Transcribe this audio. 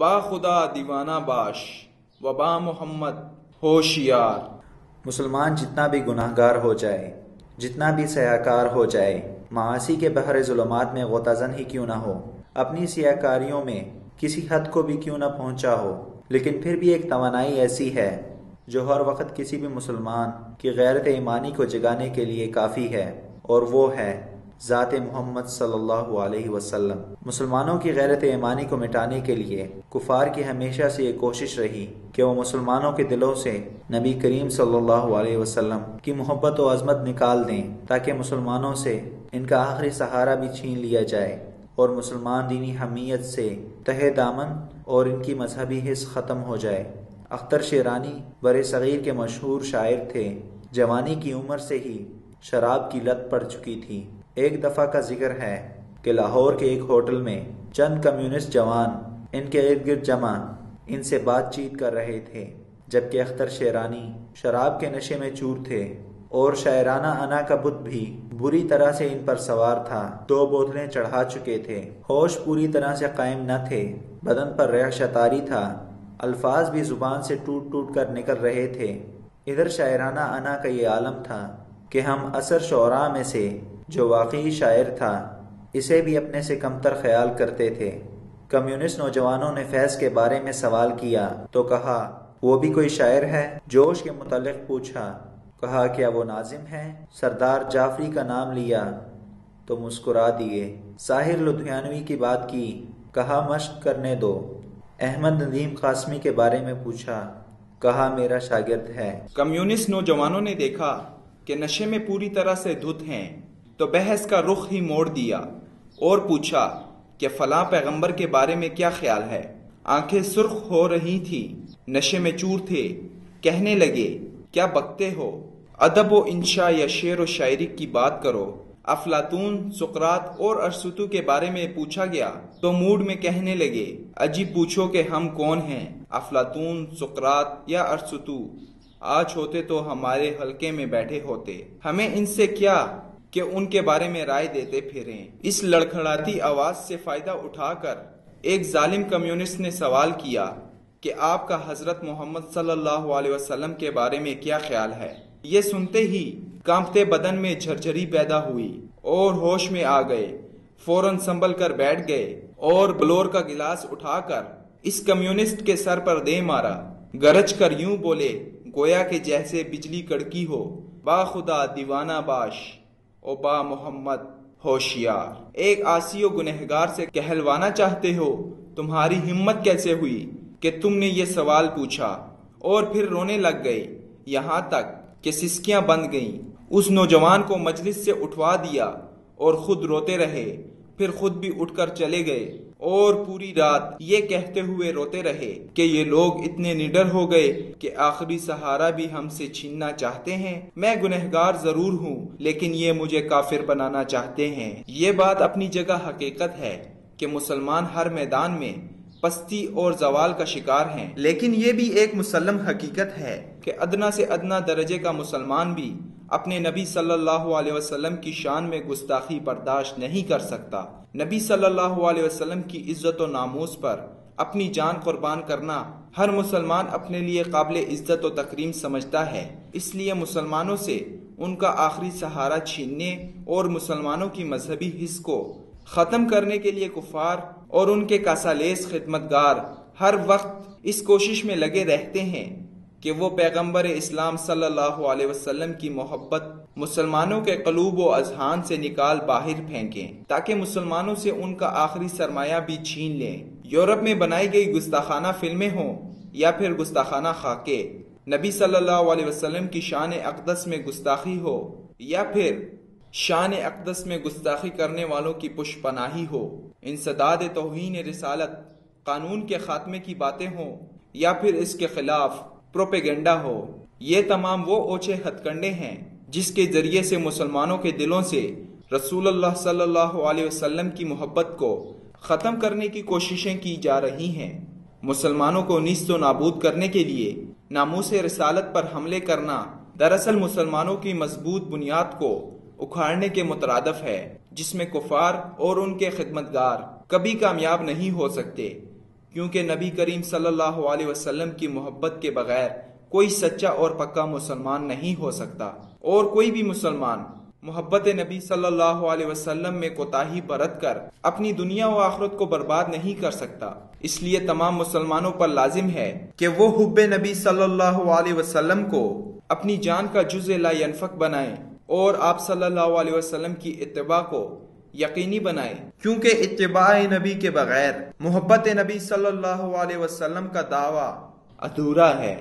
با خدا دیوانہ باش و با محمد ہوشیار۔ مسلمان جتنا بھی گناہ گار ہو جائے، جتنا بھی سیاکار ہو جائے، معاصی کے بحر ظلمات میں غوطہ زن ہی کیوں نہ ہو، اپنی سیاکاریوں میں کسی حد کو بھی کیوں نہ پہنچا ہو، لیکن پھر بھی ایک توانائی ایسی ہے جو ہر وقت کسی بھی مسلمان کی غیرت ایمانی کو جگانے کے لیے کافی ہے، اور وہ ہے ذات محمد صلی اللہ علیہ وسلم۔ مسلمانوں کی غیرت ایمانی کو مٹانے کے لیے کفار کی ہمیشہ سے یہ کوشش رہی کہ وہ مسلمانوں کے دلوں سے نبی کریم صلی اللہ علیہ وسلم کی محبت و عظمت نکال دیں، تاکہ مسلمانوں سے ان کا آخری سہارا بھی چھین لیا جائے اور مسلمان دینی حمیت سے تہ دامن اور ان کی مذہبی حس ختم ہو جائے۔ اختر شیرانی بر صغیر کے مشہور شاعر تھے۔ جوانی کی عمر سے ہی شراب کی لت پڑ چکی تھی۔ ایک دفعہ کا ذکر ہے کہ لاہور کے ایک ہوٹل میں چند کمیونسٹ جوان ان کے ارد گرد جمع ان سے بات چیت کر رہے تھے، جبکہ اختر شیرانی شراب کے نشے میں چور تھے اور شاعرانہ انا کا بت بھی بری طرح سے ان پر سوار تھا۔ 2 بوتلیں چڑھا چکے تھے، ہوش پوری طرح سے قائم نہ تھے، بدن پر ریش طاری تھا، الفاظ بھی زبان سے ٹوٹ ٹوٹ کر نکل رہے تھے۔ ادھر شاعرانہ انا کا یہ عالم تھا کہ ہم اثر شعراء میں سے جو واقعی شاعر تھا اسے بھی اپنے سے کمتر خیال کرتے تھے۔ کمیونسٹ نوجوانوں نے فیض کے بارے میں سوال کیا تو کہا وہ بھی کوئی شاعر ہے؟ جوش کے متعلق پوچھا، کہا کیا وہ ناظم ہے؟ سردار جعفری کا نام لیا تو مسکرا دیے۔ ساحر لدھیانوی کی بات کی، کہا مشق کرنے دو۔ احمد ندیم قاسمی کے بارے میں پوچھا، کہا میرا شاگرد ہے۔ کمیونسٹ نوجوانوں نے دیکھا کہ نشے میں پوری طرح سے دھت ہیں تو بحث کا رخ ہی موڑ دیا اور پوچھا کہ فلاں پیغمبر کے بارے میں کیا خیال ہے؟ آنکھیں سرخ ہو رہی تھی، نشے میں چور تھے، کہنے لگے کیا بکتے ہو، ادب و انشاء یا شعر و شاعری کی بات کرو۔ افلاطون، سقراط اور ارسطو کے بارے میں پوچھا گیا تو موڈ میں کہنے لگے اجی پوچھو کہ ہم کون ہیں، افلاطون، سقراط یا ارسطو؟ آج ہوتے تو ہمارے حلقے میں بیٹھے ہوتے، ہمیں ان سے کیا کہ ان کے بارے میں رائے دیتے پھریں۔ اس لڑکھڑاتی آواز سے فائدہ اٹھا کر ایک ظالم کمیونسٹ نے سوال کیا کہ آپ کا حضرت محمد صلی اللہ علیہ وسلم کے بارے میں کیا خیال ہے؟ یہ سنتے ہی کانپتے بدن میں جھرجھری پیدا ہوئی اور ہوش میں آ گئے، فوراً سنبھل کر بیٹھ گئے اور بلور کا گلاس اٹھا کر اس کمیونسٹ کے سر پر دے مارا۔ گرج کر یوں بولے گویا کہ جیسے بجلی کڑکی ہو، با خدا دیوانہ باش او با محمد ہوشیار۔ ایک عاصی و گنہگار سے کہلوانا چاہتے ہو، تمہاری ہمت کیسے ہوئی کہ تم نے یہ سوال پوچھا؟ اور پھر رونے لگ گئے، یہاں تک کہ سسکیاں بند گئیں۔ اس نوجوان کو مجلس سے اٹھوا دیا اور خود روتے رہے، پھر خود بھی اٹھ کر چلے گئے اور پوری رات یہ کہتے ہوئے روتے رہے کہ یہ لوگ اتنے نڈر ہو گئے کہ آخری سہارا بھی ہم سے چھیننا چاہتے ہیں۔ میں گنہگار ضرور ہوں لیکن یہ مجھے کافر بنانا چاہتے ہیں۔ یہ بات اپنی جگہ حقیقت ہے کہ مسلمان ہر میدان میں پستی اور زوال کا شکار ہیں، لیکن یہ بھی ایک مسلم حقیقت ہے کہ ادنا سے ادنا درجے کا مسلمان بھی اپنے نبی صلی اللہ علیہ وسلم کی شان میں گستاخی برداشت نہیں کر سکتا۔ نبی صلی اللہ علیہ وسلم کی عزت و ناموس پر اپنی جان قربان کرنا ہر مسلمان اپنے لیے قابل عزت و تکریم سمجھتا ہے۔ اس لیے مسلمانوں سے ان کا آخری سہارا چھیننے اور مسلمانوں کی مذہبی حس کو ختم کرنے کے لیے کفار اور ان کے کاسالیس خدمتگار ہر وقت اس کوشش میں لگے رہتے ہیں کہ وہ پیغمبر اسلام صلی اللہ علیہ وسلم کی محبت مسلمانوں کے قلوب و اذہان سے نکال باہر پھینکیں، تاکہ مسلمانوں سے ان کا آخری سرمایہ بھی چھین لیں۔ یورپ میں بنائی گئی گستاخانہ فلمیں ہوں یا پھر گستاخانہ خاکے، نبی صلی اللہ علیہ وسلم کی شان اقدس میں گستاخی ہو یا پھر شان اقدس میں گستاخی کرنے والوں کی پشت پناہی ہو، انسداد توہین رسالت، قانون کے خاتمے کی باتیں ہوں یا پھر اس کے خلاف پروپیگنڈا ہو، یہ تمام وہ اوچھے ہتھ کنڈے ہیں جس کے ذریعے سے مسلمانوں کے دلوں سے رسول اللہ صلی اللہ علیہ وسلم کی محبت کو ختم کرنے کی کوششیں کی جا رہی ہیں۔ مسلمانوں کو نیست و نابود کرنے کے لیے ناموس رسالت پر حملے کرنا دراصل مسلمانوں کی مضبوط بنیاد کو اکھاڑنے کے مترادف ہے، جس میں کفار اور ان کے خدمتگار کبھی کامیاب نہیں ہو سکتے، کیونکہ نبی کریم صلی اللہ علیہ وسلم کی محبت کے بغیر کوئی سچا اور پکا مسلمان نہیں ہو سکتا، اور کوئی بھی مسلمان محبت نبی صلی اللہ علیہ وسلم میں کوتاہی برت کر اپنی دنیا و آخرت کو برباد نہیں کر سکتا۔ اس لیے تمام مسلمانوں پر لازم ہے کہ وہ حب نبی صلی اللہ علیہ وسلم کو اپنی جان کا جزء لا ینفک بنائیں اور آپ صلی اللہ علیہ وسلم کی اتباع کو یقینی بنائیں، کیونکہ اتباع نبی کے بغیر محبت نبی صلی اللہ علیہ وسلم کا دعویٰ ادھورا ہے۔